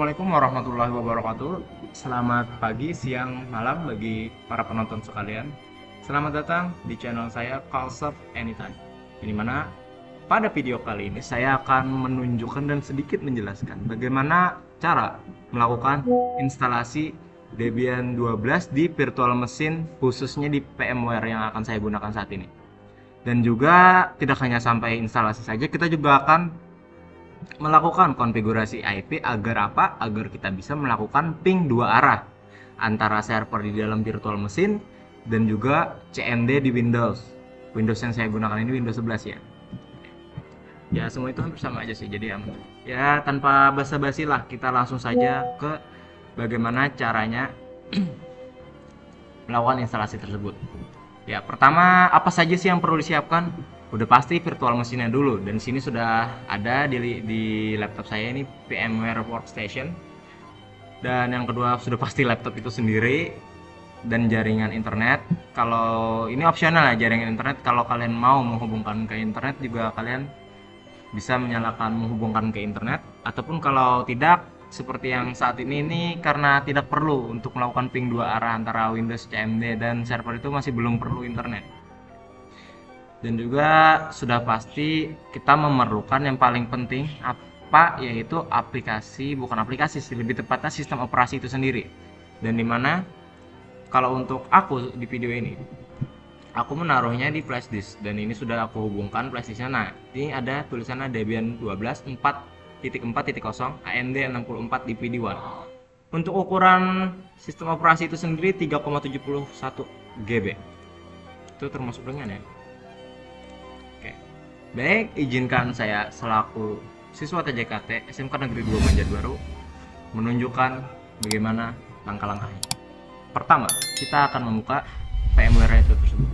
Assalamualaikum warahmatullahi wabarakatuh. Selamat pagi, siang, malam bagi para penonton sekalian. Selamat datang di channel saya Calsop Anytime. Di mana pada video kali ini saya akan menunjukkan dan sedikit menjelaskan bagaimana cara melakukan instalasi Debian 12 di virtual machine, khususnya di VMware yang akan saya gunakan saat ini. Dan juga tidak hanya sampai instalasi saja, kita juga akan melakukan konfigurasi IP agar apa? Agar kita bisa melakukan ping dua arah antara server di dalam virtual machine dan juga CMD di Windows. Windows yang saya gunakan ini Windows 11 ya. Ya semua itu hampir sama aja sih, jadi ya tanpa basa-basi lah, kita langsung saja ke bagaimana caranya melakukan instalasi tersebut. Ya, pertama apa saja sih yang perlu disiapkan? Udah pasti virtual mesinnya dulu, dan sini sudah ada di laptop saya ini VMware Workstation. Dan yang kedua sudah pasti laptop itu sendiri dan jaringan internet. Kalau ini opsional ya, jaringan internet. Kalau kalian mau menghubungkan ke internet juga kalian bisa menyalakan menghubungkan ke internet, ataupun kalau tidak seperti yang saat ini karena tidak perlu untuk melakukan ping dua arah antara Windows CMD dan server, itu masih belum perlu internet. Dan juga sudah pasti kita memerlukan yang paling penting apa, yaitu aplikasi, bukan aplikasi sih, lebih tepatnya sistem operasi itu sendiri. Dan dimana kalau untuk aku di video ini aku menaruhnya di flash disk, dan ini sudah aku hubungkan flash disknya. Nah, ini ada tulisannya Debian 12 4.4.0 AMD 64 DPD1. Untuk ukuran sistem operasi itu sendiri 3,71 GB. Itu termasuk ringan ya. Oke. Baik, izinkan saya selaku siswa TJKT SMK Negeri 2 Banjarbaru menunjukkan bagaimana langkah-langkahnya. Pertama, kita akan membuka VMware itu tersebut.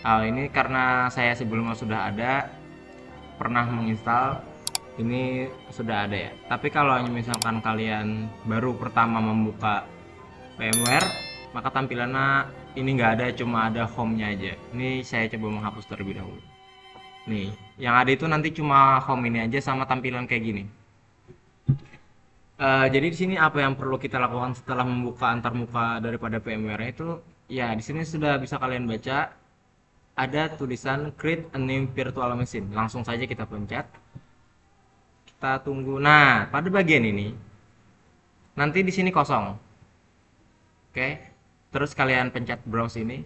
Ini karena saya sebelumnya sudah ada pernah menginstal, ini sudah ada ya. Tapi kalau misalkan kalian baru pertama membuka VMware, maka tampilannya ini nggak ada, cuma ada home-nya aja. Ini saya coba menghapus terlebih dahulu. Nih, yang ada itu nanti cuma home ini aja sama tampilan kayak gini. Jadi di sini apa yang perlu kita lakukan setelah membuka antarmuka daripada VMware itu, ya di sini sudah bisa kalian baca ada tulisan create a new virtual machine. Langsung saja kita pencet. Kita tunggu. Nah, pada bagian ini nanti di sini kosong. Oke. Terus kalian pencet browse ini.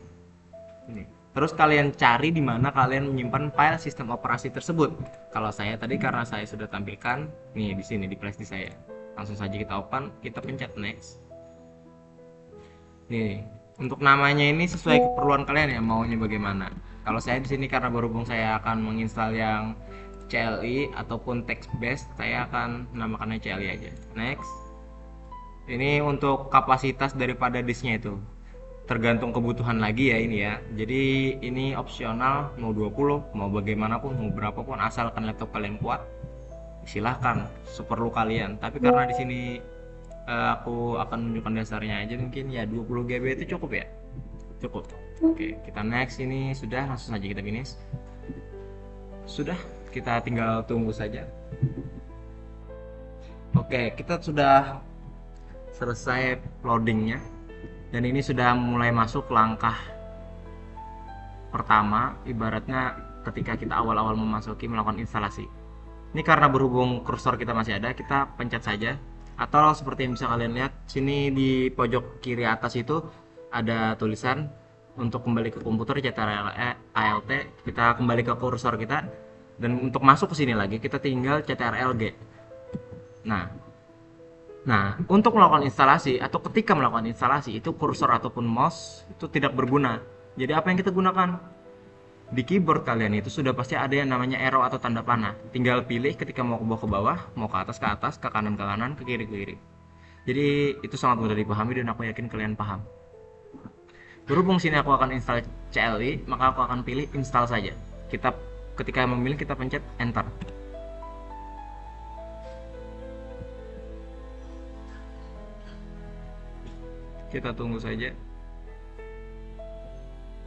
Terus kalian cari di mana kalian menyimpan file sistem operasi tersebut. Kalau saya tadi karena saya sudah tampilkan nih di sini di flash disk saya. Langsung saja kita open, kita pencet next. Nih, untuk namanya ini sesuai keperluan kalian ya, maunya bagaimana. Kalau saya di sini karena berhubung saya akan menginstal yang CLI ataupun text based, saya akan menamakannya CLI aja. Next. Ini untuk kapasitas daripada disknya itu tergantung kebutuhan lagi ya ini ya. Jadi ini opsional, mau 20, mau bagaimanapun, mau berapapun, asalkan laptop kalian kuat. Silahkan seperlu kalian. Tapi karena di sini aku akan menunjukkan dasarnya aja, mungkin ya 20 GB itu cukup ya. Cukup. Oke, kita next. Ini sudah, langsung saja kita finish. Sudah, kita tinggal tunggu saja. Oke, kita sudah selesai loadingnya, dan ini sudah mulai masuk langkah pertama, ibaratnya ketika kita awal-awal memasuki melakukan instalasi. Ini karena berhubung kursor kita masih ada, kita pencet saja. Atau seperti yang bisa kalian lihat sini di pojok kiri atas itu ada tulisan untuk kembali ke komputer CTRL ALT, kita kembali ke kursor kita, dan untuk masuk ke sini lagi kita tinggal CTRL G. Nah, untuk melakukan instalasi atau ketika melakukan instalasi itu kursor ataupun mouse itu tidak berguna. Jadi apa yang kita gunakan? Di keyboard kalian itu sudah pasti ada yang namanya arrow atau tanda panah. Tinggal pilih ketika mau ke bawah, mau ke atas, ke kanan, ke kiri. Jadi itu sangat mudah dipahami dan aku yakin kalian paham. Berhubung sini aku akan install CLI, maka aku akan pilih install saja. Ketika memilih, kita pencet enter. Kita tunggu saja.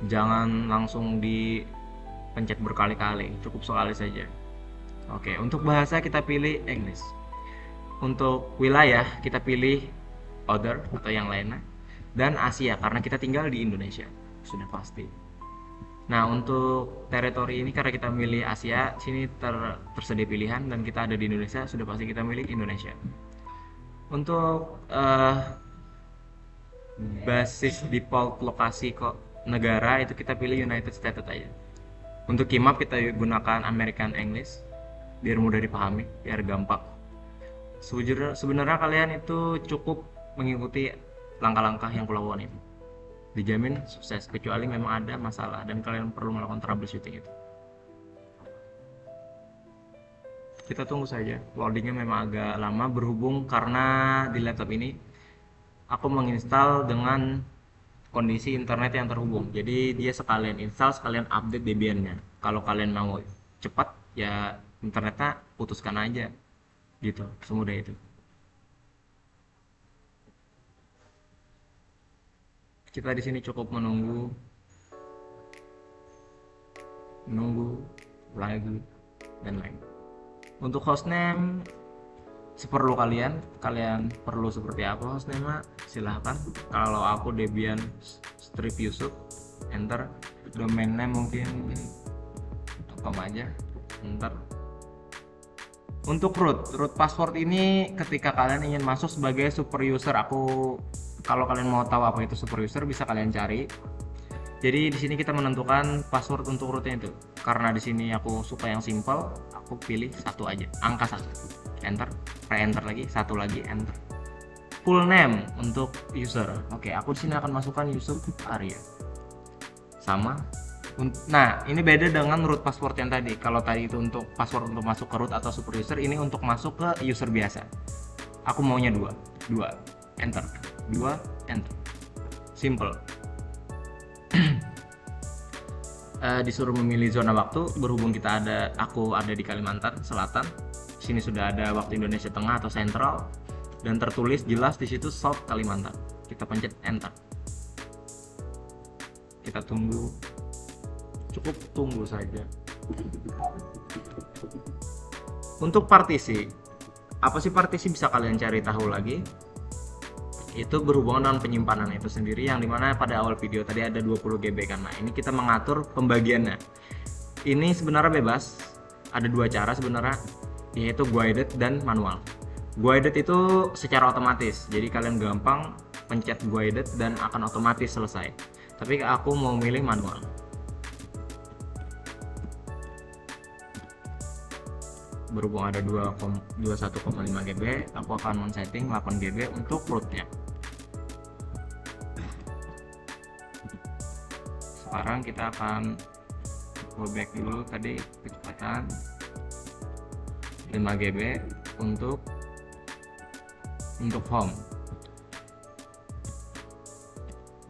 Jangan langsung dipencet berkali-kali, cukup sekali saja. Oke, untuk bahasa kita pilih English. Untuk wilayah kita pilih other atau yang lainnya. Dan Asia karena kita tinggal di Indonesia. Sudah pasti. Nah, untuk teritori ini karena kita milih Asia, sini tersedia pilihan dan kita ada di Indonesia, sudah pasti kita milih Indonesia. Untuk basis default lokasi kok negara itu kita pilih United States aja. Untuk keymap kita gunakan American English biar mudah dipahami, biar gampang. Sebenarnya kalian itu cukup mengikuti langkah-langkah yang kulakukan ini. Dijamin sukses kecuali memang ada masalah dan kalian perlu melakukan troubleshooting itu. Kita tunggu saja, loadingnya memang agak lama berhubung karena di laptop ini aku menginstal dengan kondisi internet yang terhubung, jadi dia sekalian install sekalian update Debian-nya. Kalau kalian mau cepat ya internetnya putuskan aja gitu, semudah itu. Kita di sini cukup menunggu lagi dan lain. Untuk hostname seperlu kalian perlu seperti apa hostname silahkan. Kalau aku Debian strip Yusuf, enter. Domain name mungkin .com aja, enter. Untuk root password ini ketika kalian ingin masuk sebagai super user, kalau kalian mau tahu apa itu super user bisa kalian cari. Jadi di sini kita menentukan password untuk rootnya itu. Karena di sini aku suka yang simple, aku pilih satu aja, angka 1. Enter, re-enter lagi, satu lagi, enter. Full name untuk user. Oke, aku di sini akan masukkan Yusuf Arya. Sama. Nah, ini beda dengan root password yang tadi. Kalau tadi itu untuk password untuk masuk ke root atau super user, ini untuk masuk ke user biasa. Aku maunya dua, enter. 2 enter, simple. Disuruh memilih zona waktu berhubung aku ada di Kalimantan Selatan. Sini sudah ada waktu Indonesia Tengah atau Sentral dan tertulis jelas di situ South Kalimantan. Kita pencet enter. Kita tunggu. Cukup tunggu saja. Untuk partisi, apa sih partisi bisa kalian cari tahu lagi? Itu berhubungan dengan penyimpanan itu sendiri, yang dimana pada awal video tadi ada 20 GB kan. Nah, ini kita mengatur pembagiannya. Ini sebenarnya bebas, ada dua cara sebenarnya, yaitu guided dan manual. Guided itu secara otomatis, jadi kalian gampang pencet guided dan akan otomatis selesai. Tapi aku mau milih manual. Berhubung ada 21,5 GB, aku akan men-setting 8 GB untuk rootnya. Sekarang kita akan go back dulu tadi kecepatan 5 GB untuk home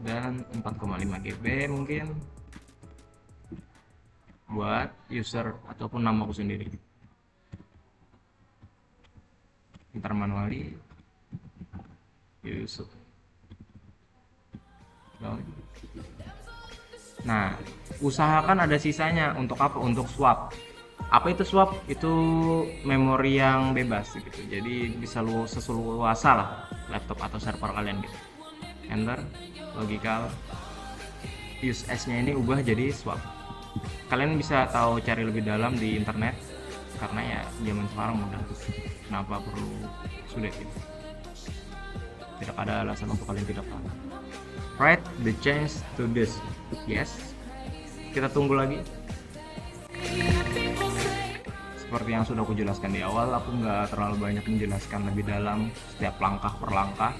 dan 4,5 GB mungkin buat user ataupun namaku sendiri. Ntar manually Yusuf. Nah, usahakan ada sisanya untuk apa? Untuk swap. Apa itu swap? Itu memori yang bebas gitu. Jadi bisa seluasa lah laptop atau server kalian gitu. Enter, logical, use as-nya ini ubah jadi swap. Kalian bisa tahu cari lebih dalam di internet karena ya zaman sekarang mudah. Kenapa perlu sulit gitu? Tidak ada alasan untuk kalian tidak paham. Write the change to this. Yes. Kita tunggu lagi. Seperti yang sudah aku jelaskan di awal, aku nggak terlalu banyak menjelaskan lebih dalam setiap langkah per langkah.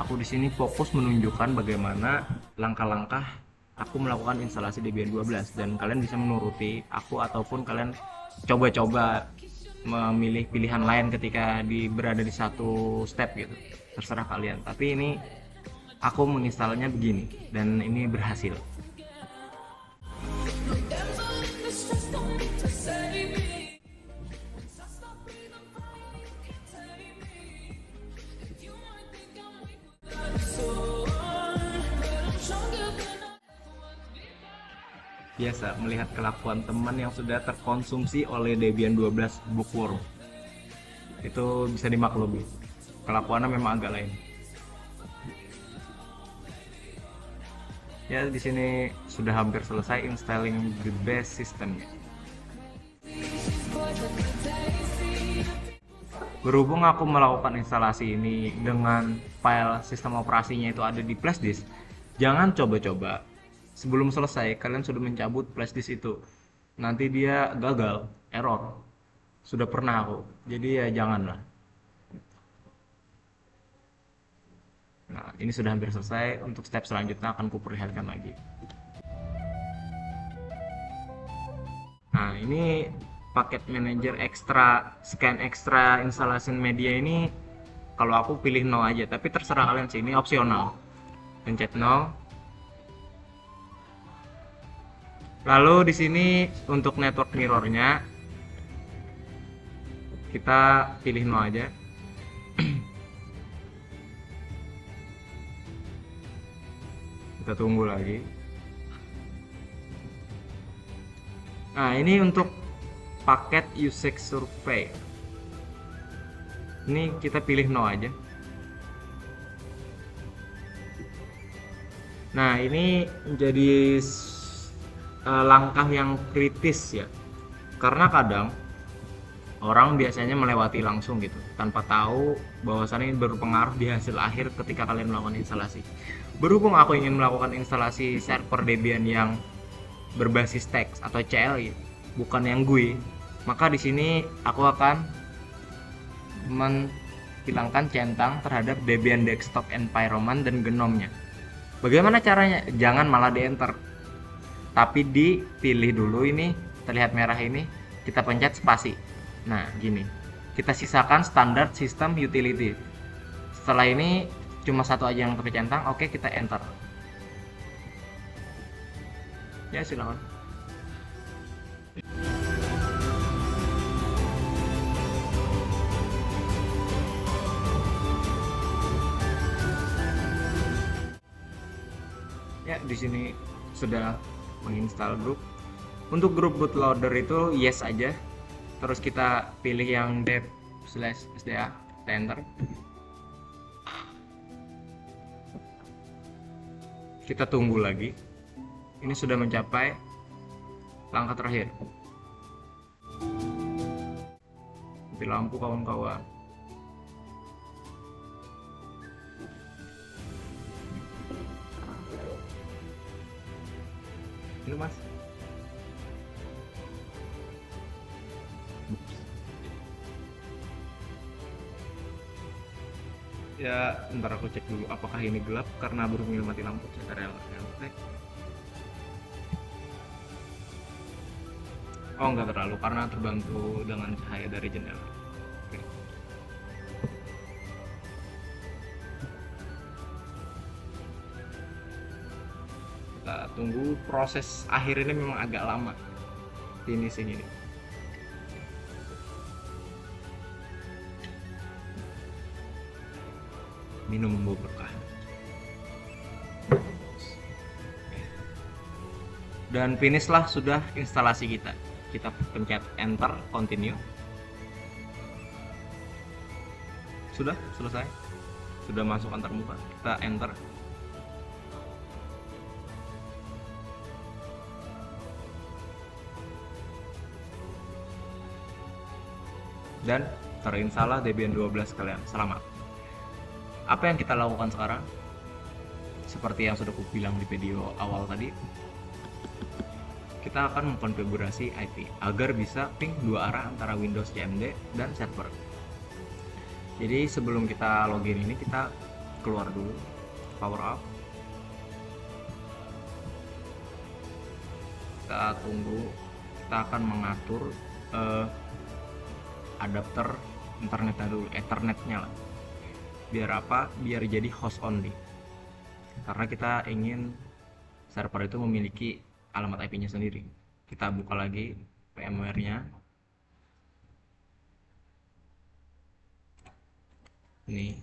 Aku di sini fokus menunjukkan bagaimana langkah-langkah aku melakukan instalasi Debian 12 dan kalian bisa menuruti aku ataupun kalian coba-coba memilih pilihan lain ketika berada di satu step gitu. Terserah kalian. Tapi ini aku menginstalnya begini dan ini berhasil. biasa melihat kelakuan teman yang sudah terkonsumsi oleh Debian 12 bookworm. Itu bisa dimaklumi. Kelakuannya memang agak lain. Ya, di sini sudah hampir selesai installing the base systemnya. Berhubung aku melakukan instalasi ini dengan file sistem operasinya itu ada di flashdisk, jangan coba-coba sebelum selesai kalian sudah mencabut flashdisk itu. Nanti dia gagal, error. Sudah pernah aku. Jadi ya janganlah. Nah, ini sudah hampir selesai. Untuk step selanjutnya akan kuperlihatkan lagi. Nah, ini paket manager ekstra, scan ekstra instalasi media ini kalau aku pilih no aja, tapi terserah kalian sih, ini opsional. Pencet no. Lalu di sini untuk network mirrornya kita pilih no aja. Kita tunggu lagi. Nah, ini untuk paket usage survey. Ini kita pilih no aja. Nah, ini menjadi langkah yang kritis ya. Karena kadang orang biasanya melewati langsung gitu tanpa tahu bahwasannya ini berpengaruh di hasil akhir ketika kalian melakukan instalasi. Berhubung aku ingin melakukan instalasi server Debian yang berbasis teks atau CLI, bukan yang GUI, maka di sini aku akan menghilangkan centang terhadap Debian Desktop Environment dan GNOME-nya. Bagaimana caranya? Jangan malah di enter, tapi dipilih dulu ini, terlihat merah ini, kita pencet spasi. Nah, gini. Kita sisakan standar sistem utility. Setelah ini cuma satu aja yang tercentang, oke, kita enter. Ya, silakan. Ya, di sini sudah menginstal grup. Untuk grup bootloader itu yes aja. Terus kita pilih yang dev/sda, enter. Kita tunggu lagi. Ini sudah mencapai langkah terakhir. Mati lampu kawan-kawan. Ini mas. Ya, ntar aku cek dulu apakah ini gelap karena baru mati lampu. Cek relek. Oh, enggak terlalu karena terbantu dengan cahaya dari jendela. Oke. Kita tunggu, proses akhir ini memang agak lama. Finishing ini. Minum membawa berkah. Dan finishlah sudah instalasi kita. Kita pencet enter, continue. Sudah selesai. Sudah masuk antar muka. Kita enter. Dan terinstalah Debian 12 kalian. Selamat. Apa yang kita lakukan sekarang? Seperti yang sudah aku bilang di video awal tadi, kita akan mengkonfigurasi IP agar bisa ping dua arah antara Windows CMD dan server. Jadi sebelum kita login ini, kita keluar dulu, power off. Kita tunggu, kita akan mengatur adapter internetnya dulu, ethernetnya lah. Biar apa? Biar jadi host only. Karena kita ingin server itu memiliki alamat IP-nya sendiri. Kita buka lagi VMware-nya. Ini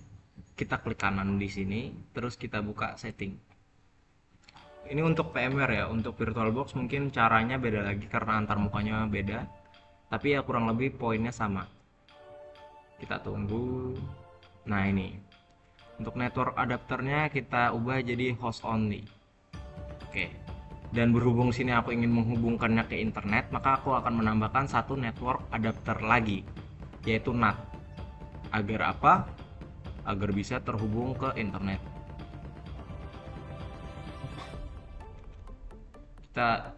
kita klik kanan di sini, terus kita buka setting. ini untuk VMware ya. Untuk VirtualBox mungkin caranya beda lagi karena antar mukanya beda, tapi ya kurang lebih poinnya sama. Kita tunggu. Nah, ini untuk network adapternya kita ubah jadi host only. Oke, dan berhubung sini aku ingin menghubungkannya ke internet, maka aku akan menambahkan satu network adapter lagi, yaitu NAT. Agar apa? Agar bisa terhubung ke internet. Kita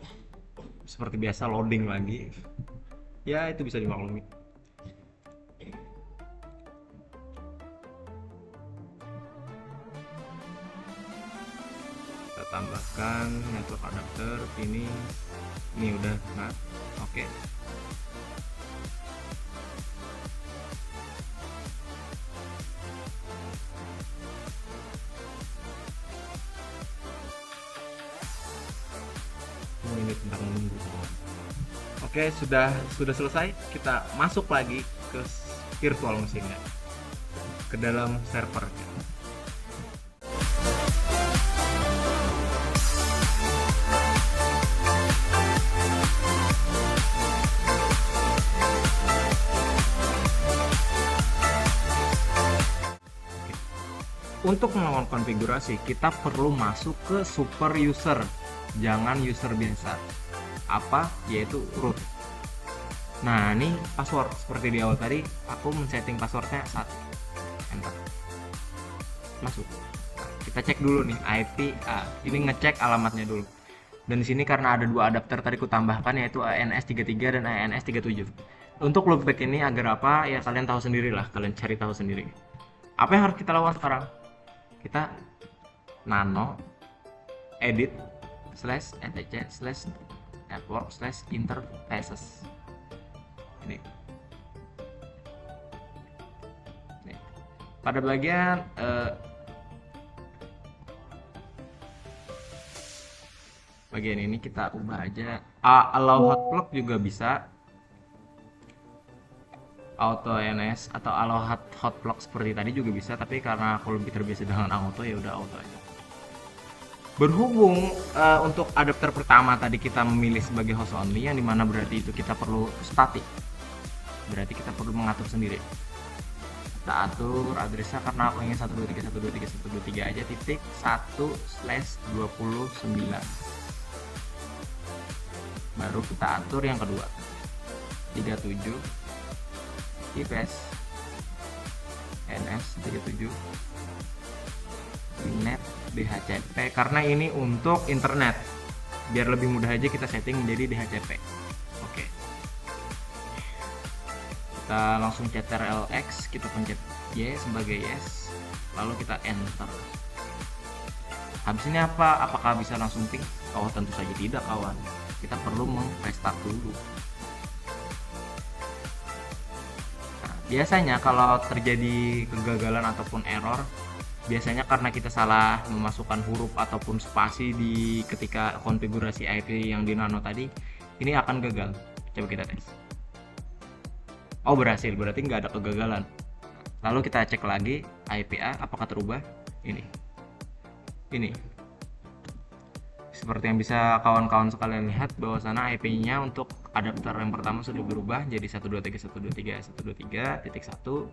seperti biasa loading lagi. Ya, itu bisa dimaklumi. Kita tambahkan network adapter ini udah. Nah, oke. Ini tentang menunggu. Oke, sudah selesai. Kita masuk lagi ke virtual mesinnya, ke dalam servernya. Untuk melakukan konfigurasi, kita perlu masuk ke super user, jangan user biasa. Apa? Yaitu root. Nah, ini password seperti di awal tadi, aku men-setting passwordnya 1. Enter. Masuk. Nah, kita cek dulu nih IP. Ini ngecek alamatnya dulu. Dan di sini karena ada 2 adapter tadi ku tambahkan, yaitu ANS33 dan ANS37. Untuk loopback ini agar apa? Ya kalian tahu sendiri lah, kalian cari tahu sendiri. Apa yang harus kita lakukan sekarang? Kita nano edit /etc/network/interfaces ini. Pada bagian ini kita ubah aja allow hotplug juga bisa, auto NS atau allow hotplug seperti tadi juga bisa, tapi karena aku lebih terbiasa dengan auto, ya udah auto aja. Berhubung untuk adapter pertama tadi kita memilih sebagai host only, yang dimana berarti itu kita perlu static, berarti kita perlu mengatur sendiri. Kita atur addressnya karena aku ingin 123.123.123 aja, titik 1/29. Baru kita atur yang kedua 37 IPS NS37 net DHCP, karena ini untuk internet. Biar lebih mudah aja kita setting menjadi DHCP. Oke. Kita langsung ctrlx, kita pencet Y sebagai yes, lalu kita enter. Habis ini apa? Apakah bisa langsung ping? Oh, tentu saja tidak, kawan. Kita perlu meng-restart dulu. Biasanya kalau terjadi kegagalan ataupun error, biasanya karena kita salah memasukkan huruf ataupun spasi di ketika konfigurasi IP yang di nano tadi, ini akan gagal. Coba kita tes. Oh, berhasil, berarti nggak ada kegagalan. Lalu kita cek lagi IPA apakah terubah. Ini seperti yang bisa kawan-kawan sekalian lihat, bahwa sana IP-nya untuk adapter yang pertama sudah berubah jadi 123.123.123.1,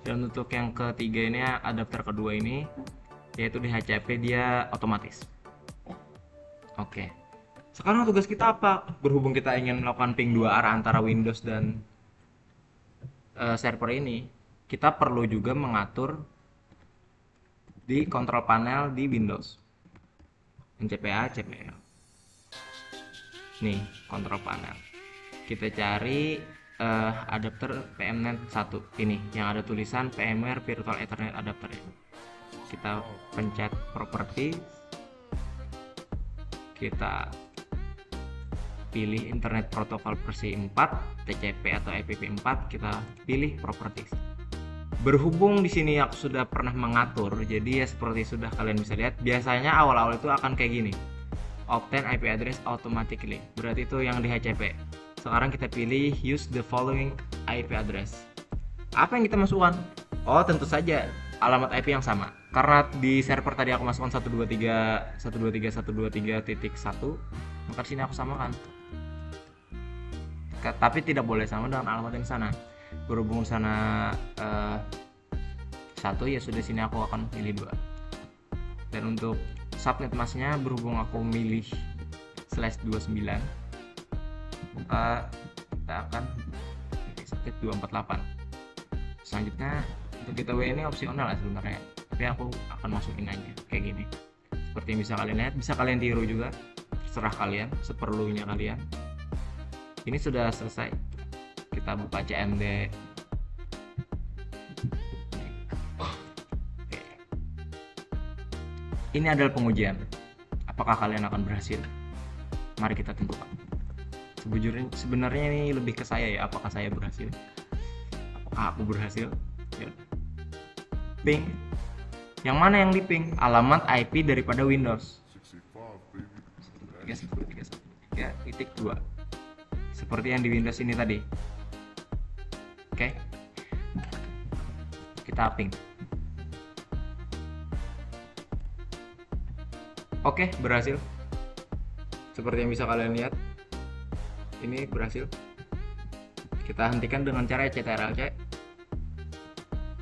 dan untuk yang ketiga ini, adapter kedua ini, yaitu DHCP, dia otomatis. Oke. Sekarang tugas kita apa? Berhubung kita ingin melakukan ping 2 arah antara Windows dan server ini, kita perlu juga mengatur di control panel di Windows. CPA, CPL. Nih, control panel. Kita cari adapter PMNet 1 ini yang ada tulisan VMware Virtual Ethernet Adapter ini. Kita pencet property, kita pilih Internet Protocol versi 4 TCP atau IPv4, kita pilih properties. Berhubung di sini aku sudah pernah mengatur, jadi ya seperti sudah kalian bisa lihat, biasanya awal-awal itu akan kayak gini, obtain IP address automatically, berarti itu yang DHCP. Sekarang kita pilih use the following IP address. Apa yang kita masukkan? Oh, tentu saja alamat IP yang sama. karena di server tadi aku masukkan 123.123.123.1, maka sini aku samakan. Tapi tidak boleh sama dengan alamat yang sana. Berhubung sana 1, ya sudah, sini aku akan pilih 2. Dan untuk subnet masknya, berhubung aku milih /29, maka kita akan pilih subnet 248. Selanjutnya untuk gateway ini opsional lah sebenarnya, tapi aku akan masukin aja kayak gini. Seperti yang bisa kalian lihat, bisa kalian tiru juga, terserah kalian, seperlunya kalian. Ini sudah selesai. Kita buka CMD. Ini adalah pengujian. Apakah kalian akan berhasil? Mari kita tentukan. Sebenarnya ini lebih ke saya ya, apakah saya berhasil? Apakah aku berhasil? Ya. Ping. Yang mana yang di ping? Alamat IP daripada Windows. 3.1.3.1.3.2. Seperti yang di Windows ini tadi. Oke. Kita ping. Oke, berhasil. Seperti yang bisa kalian lihat, ini berhasil. Kita hentikan dengan cara CTRL-C.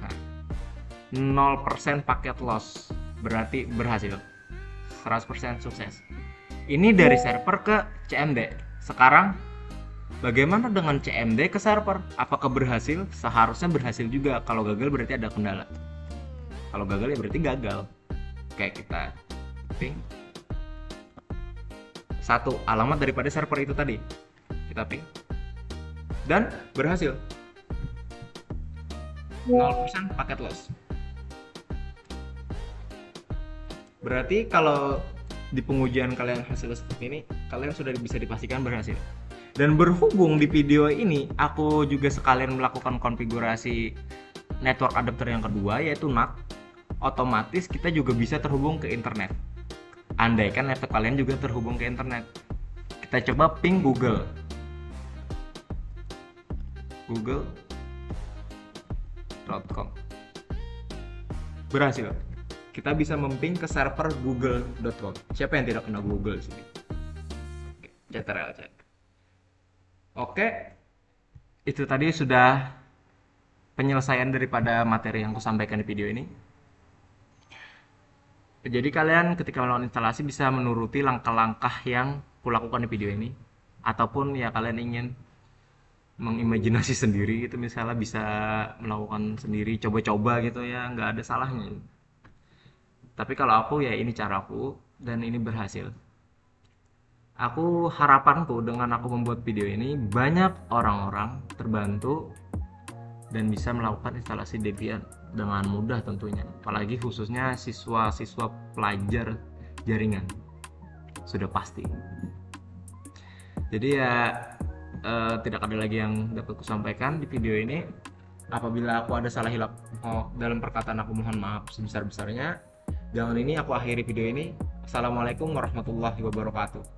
Nah, 0% paket loss, berarti berhasil. 100% sukses. Ini dari server ke CMD. Sekarang bagaimana dengan CMD ke server? Apakah berhasil? Seharusnya berhasil juga. Kalau gagal berarti ada kendala. Kalau gagal ya berarti gagal. Oke, kita ping 1, alamat daripada server itu tadi. Kita ping. Dan berhasil. 0% paket loss. Berarti kalau di pengujian kalian hasil seperti ini, kalian sudah bisa dipastikan berhasil. Dan berhubung di video ini aku juga sekalian melakukan konfigurasi network adapter yang kedua, yaitu NAT, otomatis kita juga bisa terhubung ke internet. Andaikan laptop kalian juga terhubung ke internet, kita coba ping google.com. Berhasil. Kita bisa memping ke server google.com. Siapa yang tidak kenal Google sini? CTRL cek. Oke, itu tadi sudah penyelesaian daripada materi yang aku sampaikan di video ini. Jadi kalian ketika melakukan instalasi bisa menuruti langkah-langkah yang kulakukan di video ini, ataupun ya kalian ingin mengimajinasi sendiri gitu, misalnya bisa melakukan sendiri, coba-coba gitu ya, nggak ada salahnya. Tapi kalau aku ya ini caraku dan ini berhasil. Aku harapanku dengan aku membuat video ini banyak orang-orang terbantu dan bisa melakukan instalasi Debian dengan mudah tentunya, apalagi khususnya siswa-siswa pelajar jaringan, sudah pasti. Jadi ya tidak ada lagi yang dapat kusampaikan di video ini. Apabila aku ada salah hilap dalam perkataan aku, mohon maaf sebesar-besarnya. Dengan ini aku akhiri video ini. Assalamualaikum warahmatullahi wabarakatuh.